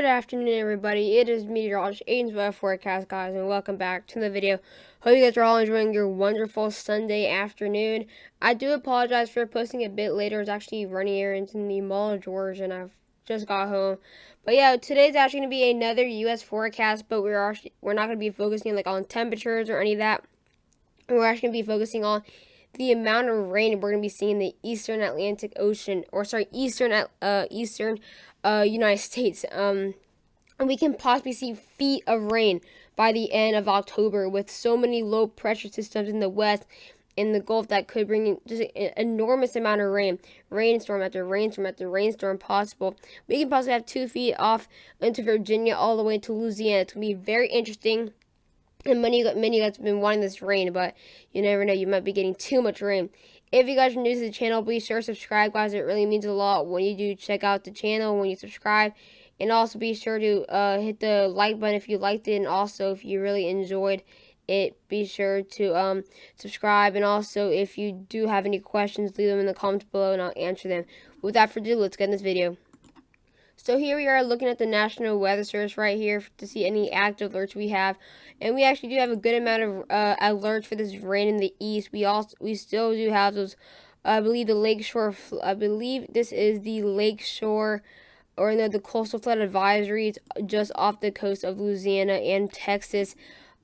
afternoon, everybody. It is meteorologist Aiden's weather forecast, guys, and welcome back to the video. Hope you guys are all enjoying your wonderful Sunday afternoon. I do apologize for posting a bit later. It's actually running errands in the Mall of George, and I've just got home. But yeah, today's actually going to be another U.S. forecast, but we're not going to be focusing on temperatures or any of that. We're actually going to be focusing on the amount of rain we're going to be seeing in the eastern Atlantic Ocean, eastern United States. And we can possibly see feet of rain by the end of October with so many low pressure systems in the west in the Gulf that could bring in just an enormous amount of rain, rainstorm after rainstorm after rainstorm possible. We can possibly have 2 feet off into Virginia all the way to Louisiana. It's going to be very interesting. And many of you guys have been wanting this rain, but you never know. You might be getting too much rain. If you guys are new to the channel, be sure to subscribe, guys. It really means a lot when you do check out the channel, when you subscribe. And also be sure to hit the like button if you liked it. And also, if you really enjoyed it, be sure to subscribe. And also, if you do have any questions, leave them in the comments below and I'll answer them. Without further ado, let's get in this video. So here we are looking at the National Weather Service right here to see any active alerts we have. And we actually do have a good amount of alerts for this rain in the east. We still do have those, I believe this is the Lakeshore, or no, the coastal flood advisories just off the coast of Louisiana and Texas.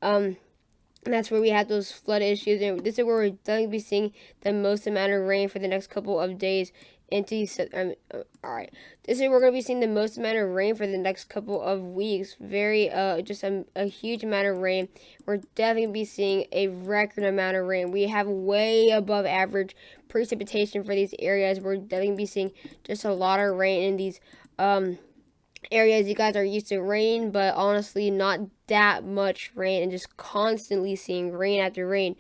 That's where we have those flood issues, and this is where we're going to be seeing the most amount of rain for the next couple of days. Alright, this is where we're going to be seeing the most amount of rain for the next couple of weeks. Just a huge amount of rain. We're definitely going to be seeing a record amount of rain. We have way above average precipitation for these areas. We're definitely going to be seeing just a lot of rain in these areas. You guys are used to rain, but honestly not that much rain, and just constantly seeing rain after rain.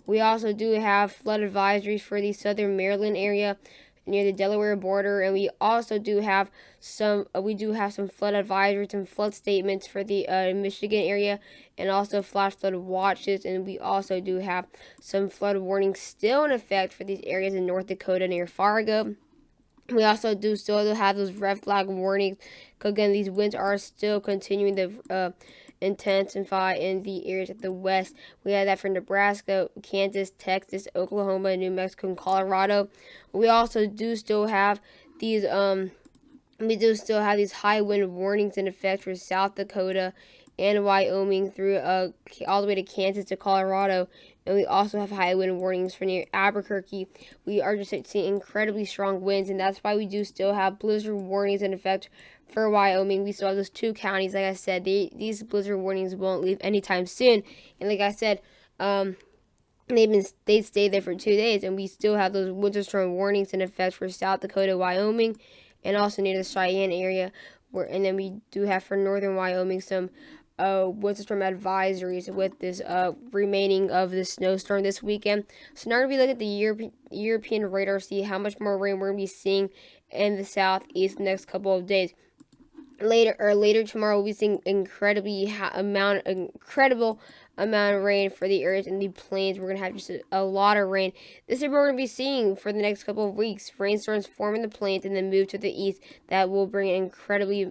We also do have flood advisories for the southern Maryland area near the Delaware border, and we also do have some flood advisories and flood statements for the Michigan area, and also flash flood watches. And we also do have some flood warnings still in effect for these areas in North Dakota near Fargo. We also do still have those red flag warnings, because again, these winds are still continuing to intensify in the areas of the west. We have that for Nebraska, Kansas, Texas, Oklahoma, New Mexico, and Colorado. We also do still have these high wind warnings in effect for South Dakota and Wyoming through all the way to Kansas to Colorado. And we also have high wind warnings for near Albuquerque. We are just seeing incredibly strong winds, and that's why we do still have blizzard warnings in effect for Wyoming. We still have those 2 counties. Like I said, these blizzard warnings won't leave anytime soon. And like I said, they stay there for 2 days, and we still have those winter storm warnings in effect for South Dakota, Wyoming, and also near the Cheyenne area. And then we do have for northern Wyoming some winter storm advisories with this remaining of the snowstorm this weekend. So now we're going to be looking at the European radar, see how much more rain we're going to be seeing in the southeast the next couple of days. Later tomorrow, we'll be seeing incredible amount of rain for the areas in the plains. We're going to have just a lot of rain. This is what we're going to be seeing for the next couple of weeks. Rainstorms form in the plains and then move to the east. That will bring incredibly,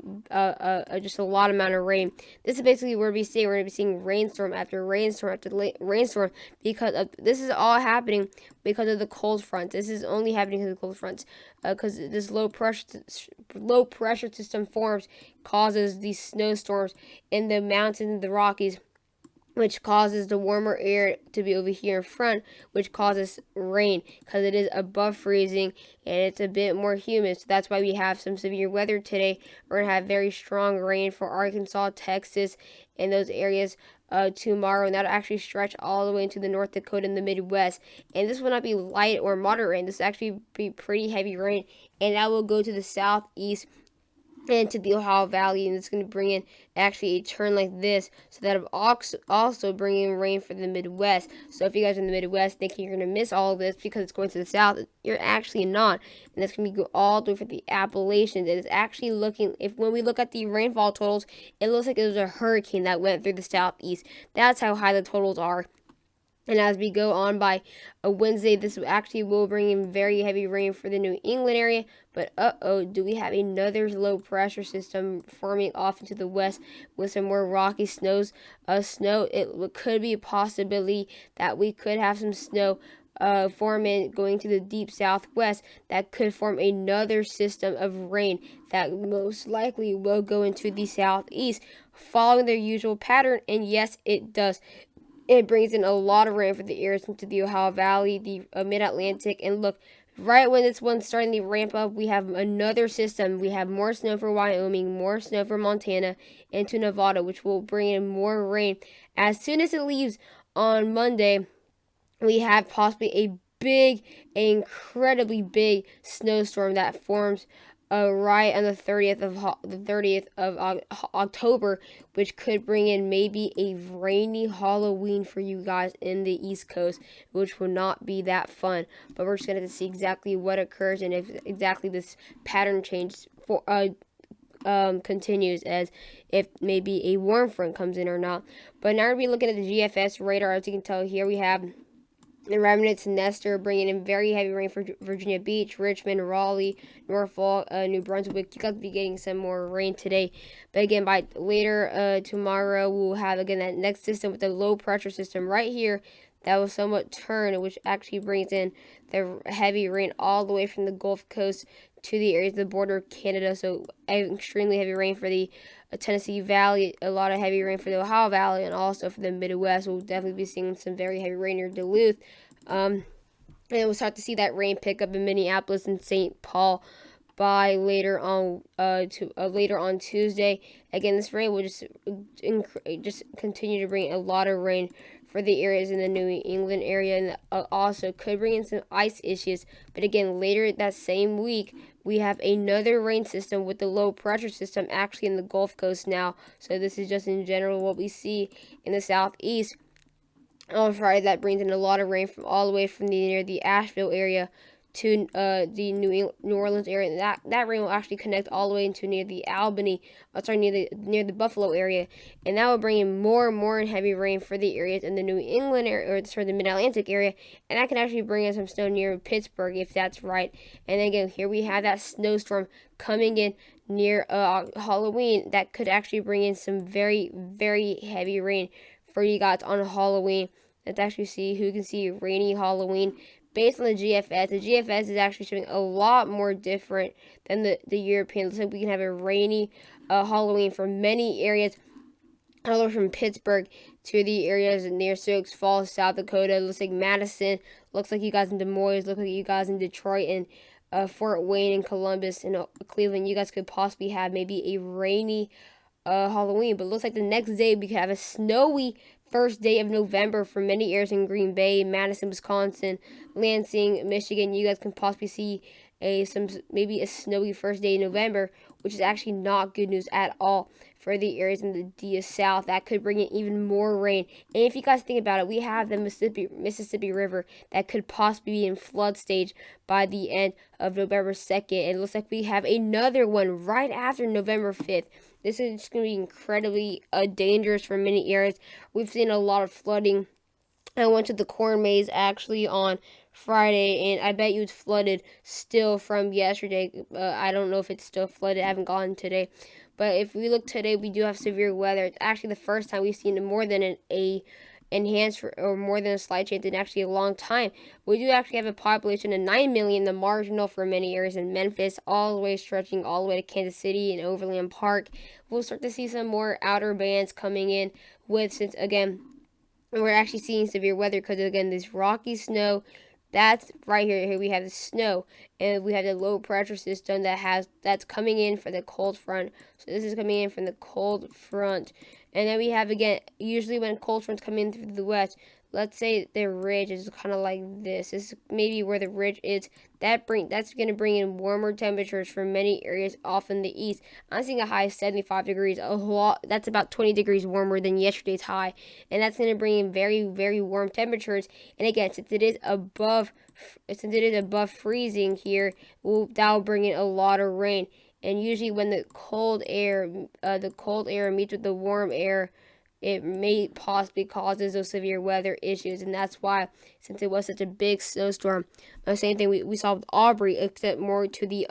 just a lot amount of rain. This is basically what we're going to be seeing. We're going to be seeing rainstorm after rainstorm after rainstorm, because this is all happening because of the cold fronts. This is only happening because of the cold fronts, because this low pressure system forms, causes these snowstorms in the mountains and the Rockies, which causes the warmer air to be over here in front, which causes rain because it is above freezing and it's a bit more humid. So that's why we have some severe weather today. We're going to have very strong rain for Arkansas, Texas, and those areas tomorrow, and that'll actually stretch all the way into the North Dakota and the Midwest. And this will not be light or moderate rain. This will actually be pretty heavy rain, and that will go to the southeast and to the Ohio Valley, and it's going to bring in actually a turn like this, so that also bringing rain for the Midwest. So if you guys are in the Midwest thinking you're going to miss all of this because it's going to the south, you're actually not, and that's going to go all the way for the Appalachians. It is actually looking, when we look at the rainfall totals, it looks like it was a hurricane that went through the southeast. That's how high the totals are. And as we go on by a Wednesday, this actually will bring in very heavy rain for the New England area. But do we have another low pressure system forming off into the west with some more rocky snows? Snow. It could be a possibility that we could have some snow forming going to the deep southwest that could form another system of rain that most likely will go into the southeast, following their usual pattern. And yes, it does. It brings in a lot of rain for the areas into the Ohio Valley, the Mid-Atlantic, and look, right when this one's starting to ramp up, we have another system. We have more snow for Wyoming, more snow for Montana, into Nevada, which will bring in more rain. As soon as it leaves on Monday, we have possibly a incredibly big snowstorm that forms right on the 30th of October, which could bring in maybe a rainy Halloween for you guys in the East Coast, which will not be that fun. But we're just gonna have to see exactly what occurs and if exactly this pattern change for continues, as if maybe a warm front comes in or not. But now we're looking at the GFS radar. As you can tell here, we have the remnants and Nestor bringing in very heavy rain for Virginia Beach, Richmond, Raleigh, Norfolk, New Brunswick. You guys will be getting some more rain today. But again, by later tomorrow, we'll have again that next system with the low pressure system right here that will somewhat turn, which actually brings in the heavy rain all the way from the Gulf Coast to the areas of the border of Canada. So extremely heavy rain for the Tennessee Valley, a lot of heavy rain for the Ohio Valley, and also for the Midwest. We'll definitely be seeing some very heavy rain near Duluth. And we'll start to see that rain pick up in Minneapolis and St. Paul by later on Tuesday. Again, this rain will just continue to bring a lot of rain for the areas in the New England area, and also could bring in some ice issues. But again, later that same week, we have another rain system with the low pressure system actually in the Gulf Coast now. So this is just in general what we see in the southeast. On Friday, that brings in a lot of rain from all the way from near the Asheville area to the New Orleans area. And that rain will actually connect all the way into near the Albany, near the Buffalo area, and that will bring in more and more heavy rain for the areas in the New England area, or the Mid-Atlantic area, and that can actually bring in some snow near Pittsburgh if that's right. And again, here we have that snowstorm coming in near Halloween that could actually bring in some very, very heavy rain for you guys on Halloween. Let's actually see who can see rainy Halloween. Based on the GFS is actually showing a lot more different than the European. Looks like we can have a rainy Halloween for many areas, all over from Pittsburgh to the areas near Sioux Falls, South Dakota. It looks like Madison. Looks like you guys in Des Moines. Looks like you guys in Detroit and Fort Wayne and Columbus and Cleveland. You guys could possibly have maybe a rainy Halloween. But it looks like the next day we could have a snowy first day of November for many areas in Green Bay, Madison, Wisconsin, Lansing, Michigan. You guys can possibly see maybe a snowy first day in November, which is actually not good news at all for the areas in the South. That could bring in even more rain. And if you guys think about it, we have the Mississippi River that could possibly be in flood stage by the end of November 2nd. And it looks like we have another one right after November 5th. This is just going to be incredibly dangerous for many areas. We've seen a lot of flooding. I went to the corn maze actually on Friday, and I bet you it's flooded still from yesterday. I don't know if it's still flooded. I haven't gone today. But if we look today, we do have severe weather. It's actually the first time we've seen more than enhanced or more than a slight chance in actually a long time. We do actually have a population of 9 million, the marginal for many areas in Memphis, all the way stretching all the way to Kansas City and Overland Park. We'll start to see some more outer bands coming in since again, we're actually seeing severe weather because again, this rocky snow. That's right here. Here we have the snow, and we have the low pressure system that's coming in for the cold front. So this is coming in from the cold front, and then we have again. Usually when cold fronts come in through the west, let's say the ridge is kind of like this. This is maybe where the ridge is. That's going to bring in warmer temperatures for many areas off in the east. I'm seeing a high of 75 degrees. A lot. That's about 20 degrees warmer than yesterday's high, and that's going to bring in very, very warm temperatures. And again, since it is above freezing here, that will bring in a lot of rain. And usually when the cold air meets with the warm air, it may possibly causes those severe weather issues. And that's why, since it was such a big snowstorm, the same thing we saw with Aubrey, except more to the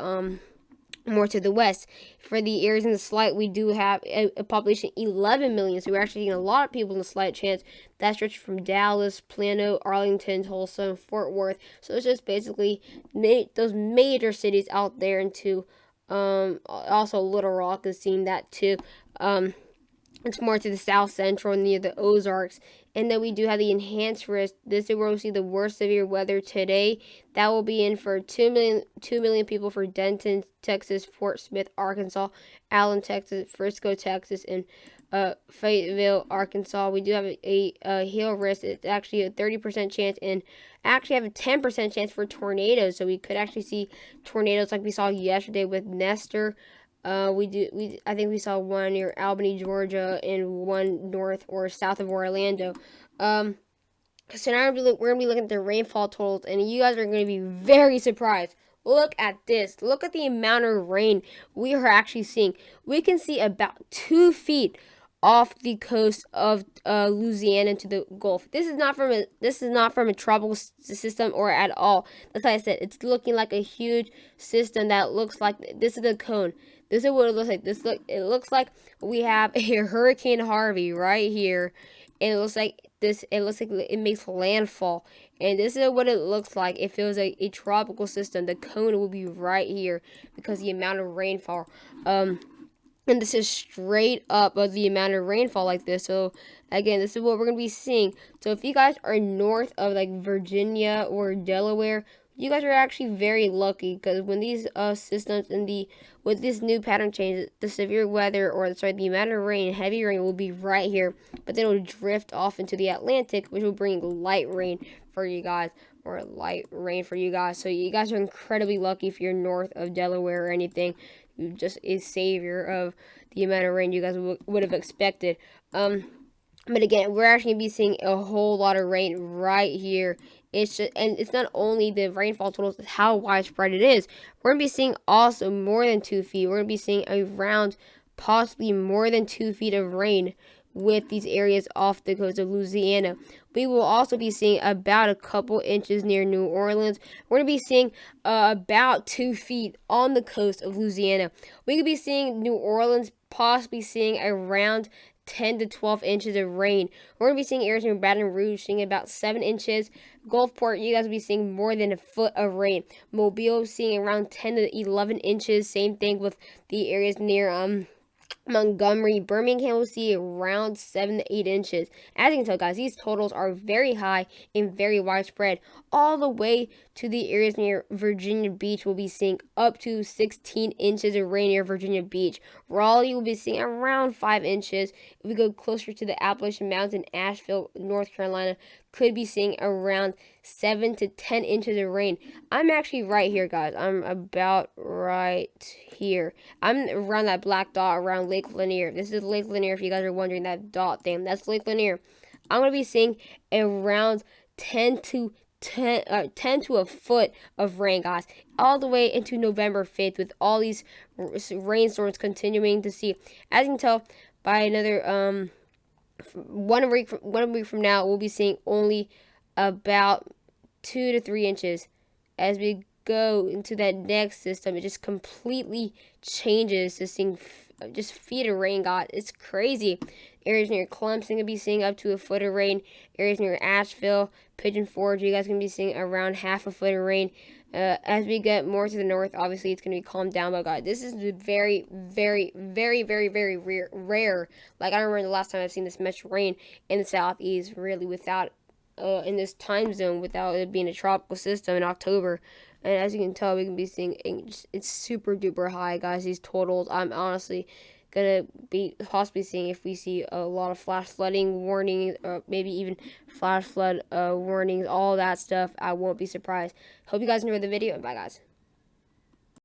west. For the areas in the slight, we do have a population 11 million, so we're actually getting a lot of people in the slight chance. That stretches from Dallas, Plano, Arlington, Tulsa, and Fort Worth. So it's just basically those major cities out there, into also Little Rock is seeing that too. It's more to the south central near the Ozarks. And then we do have the enhanced risk. This is where we'll see the worst severe weather today. That will be in for 2 million people for Denton, Texas, Fort Smith, Arkansas, Allen, Texas, Frisco, Texas, and Fayetteville, Arkansas. We do have a hail risk. It's actually a 30% chance, and actually have a 10% chance for tornadoes. So we could actually see tornadoes like we saw yesterday with Nestor. I think we saw one near Albany, Georgia, and one north or south of Orlando. So now we're going to be looking at the rainfall totals, and you guys are going to be very surprised. Look at this. Look at the amount of rain we are actually seeing. We can see about 2 feet off the coast of Louisiana to the Gulf. This is not from a tropical system or at all. That's why I said it's looking like a huge system that looks like this is the cone. This is what it looks like. It looks like we have a Hurricane Harvey right here. And it looks like it makes landfall. And this is what it looks like if it was a tropical system. The cone will be right here because the amount of rainfall. And this is straight up of the amount of rainfall like this. So again, this is what we're going to be seeing. So if you guys are north of like Virginia or Delaware, you guys are actually very lucky, because when these systems with this new pattern change, the severe weather, or sorry, the amount of rain, heavy rain, will be right here, but then it will drift off into the Atlantic, which will bring light rain for you guys, So you guys are incredibly lucky if you're north of Delaware or anything. You just a savior of the amount of rain you guys would have expected. But again, we're actually going to be seeing a whole lot of rain right here. It's not only the rainfall totals, it's how widespread it is. We're going to be seeing also more than 2 feet. We're going to be seeing around possibly more than 2 feet of rain with these areas off the coast of Louisiana. We will also be seeing about a couple inches near New Orleans. We're going to be seeing about 2 feet on the coast of Louisiana. We could be seeing New Orleans possibly seeing around 10 to 12 inches of rain. We're going to be seeing areas near Baton Rouge seeing about 7 inches. Gulfport, you guys will be seeing more than a foot of rain. Mobile seeing around 10 to 11 inches. Same thing with the areas near Montgomery. Birmingham will see around 7 to 8 inches. As you can tell, guys, these totals are very high and very widespread. All the way to the areas near Virginia Beach will be seeing up to 16 inches of rain near Virginia Beach. Raleigh will be seeing around 5 inches. If we go closer to the Appalachian Mountains, Asheville, North Carolina, could be seeing around 7 to 10 inches of rain. I'm actually right here, guys. I'm about right here. I'm around that black dot around Lake Lanier. This is Lake Lanier, if you guys are wondering, that dot thing. That's Lake Lanier. I'm going to be seeing around 10 to a foot of rain, guys, all the way into November 5th, with all these rainstorms continuing to see. As you can tell, by another 1 week from now, we'll be seeing only about 2 to 3 inches. As we go into that next system, it just completely changes to seeing just feet of rain. God, it's crazy. Areas near Clemson gonna be seeing up to a foot of rain. Areas near Asheville, Pigeon Forge, you guys gonna be seeing around half a foot of rain. As we get more to the north, obviously it's gonna be calmed down. But God, this is very, very, very, very, very rare. Like, I don't remember the last time I've seen this much rain in the southeast, really, without in this time zone, without it being a tropical system in October. And as you can tell, we can be seeing it's super duper high, guys. These totals, I'm honestly gonna be possibly seeing if we see a lot of flash flooding warnings, or maybe even flash flood warnings, all that stuff. I won't be surprised. Hope you guys enjoyed the video, and bye, guys.